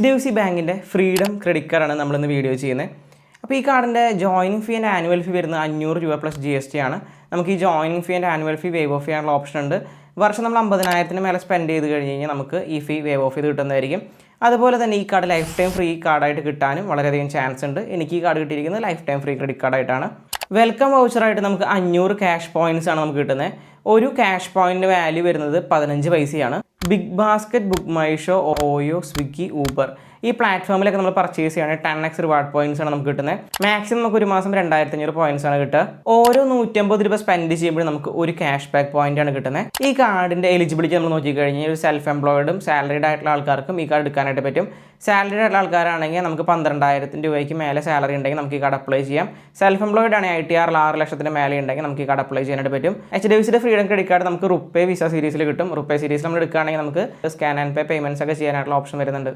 HDFC ബാങ്കിൻ്റെ freedom credit കാർഡാണ് നമ്മളിന്ന് വീഡിയോ ചെയ്യുന്നത്. അപ്പോൾ ഈ കാർഡിൻ്റെ ജോയിനിങ് ഫീ ആൻഡ് ആനുവൽ ഫീ വരുന്നത് 500 രൂപ പ്ലസ് GST ആണ്. നമുക്ക് ഈ joining fee and annual fee wave of ചെയ്യാനുള്ള ഓപ്ഷൻ ഉണ്ട്. വർഷം നമ്മൾ 50,000 മേലെ സ്പെൻഡ് ചെയ്ത് കഴിഞ്ഞ് കഴിഞ്ഞാൽ നമുക്ക് ഈ ഫീ വേവ് ഓഫ് ചെയ്ത് കിട്ടുന്നതായിരിക്കും. അതുപോലെ തന്നെ ഈ കാർഡ് ലൈഫ് ടൈം ഫ്രീ കാർഡായിട്ട് കിട്ടാനും വളരെയധികം ചാൻസ് ഉണ്ട്. എനിക്ക് ഈ കാർഡ് കിട്ടിയിരിക്കുന്നത് ലൈഫ് ടൈം ഫ്രീ ക്രെഡിറ്റ് കാർഡായിട്ടാണ്. വെൽക്കം വൗച്ചറായിട്ട് നമുക്ക് 500 ക്യാഷ് പോയിൻറ്റ്സ് ആണ് നമുക്ക് കിട്ടുന്നത്. ഒരു ക്യാഷ് പോയിൻ്റ് വാല്യൂ വരുന്നത് 15 പൈസയാണ്. Big basket, book my show, OYO, Swiggy, Uber ഈ പ്ലാറ്റ്ഫോമിലൊക്കെ നമ്മൾ പർച്ചേസ് ചെയ്യുകയാണെങ്കിൽ 10x റിവാർഡ് പോയിൻറ്റ്സ് ആണ് നമുക്ക് കിട്ടുന്നത്. മാക്സിമം നമുക്ക് ഒരു മാസം 2500 പോയിൻറ്റ്സ് ആണ് കിട്ടുക. ഓരോ 150 രൂപ സ്പെൻഡ് ചെയ്യുമ്പോൾ നമുക്ക് ഒരു ക്യാഷ് ബാക്ക് പോയിന്റ് ആണ് കിട്ടുന്നത്. ഈ കാർഡിൻ്റെ എലിജിബിലിറ്റി നമ്മൾ നോക്കിക്കഴിഞ്ഞാൽ ഒരു സെൽഫ് എംപ്ലോയിഡും സാലറിഡ് ആയിട്ടുള്ള ആൾക്കാർക്കും ഈ കാർഡ് എടുക്കാനായിട്ട് പറ്റും. സാലറിഡ് ആയിട്ടുള്ള ആൾക്കാരാണെങ്കിൽ നമുക്ക് 12,000 രൂപയ്ക്ക് മേലെ സാലറി ഉണ്ടെങ്കിൽ നമുക്ക് ഈ കാർഡ് അപ്ലൈ ചെയ്യാം. സെൽഫ് എംപ്ലോയിഡ് ആണെങ്കിൽ ITR 6 ലക്ഷത്തിന് മേലെ ഉണ്ടെങ്കിൽ നമുക്ക് ഈ കാർഡ് അപ്ലൈ ചെയ്യാനായിട്ട് പറ്റും. HDFCയുടെ ഫ്രീഡം ക്രെഡിറ്റ് കാർഡ് നമുക്ക് റുപ്പേ വിസ സീരീസിൽ കിട്ടും. റുപ്പേ സീരീസ് നമ്മൾ എടുക്കുകയാണെങ്കിൽ നമുക്ക് സ്കാൻ ആൻഡ് പേ പേയ്മെൻറ്റ്സ് ഒക്കെ ചെയ്യാനായിട്ടുള്ള ഓപ്ഷൻ വരുന്നുണ്ട്.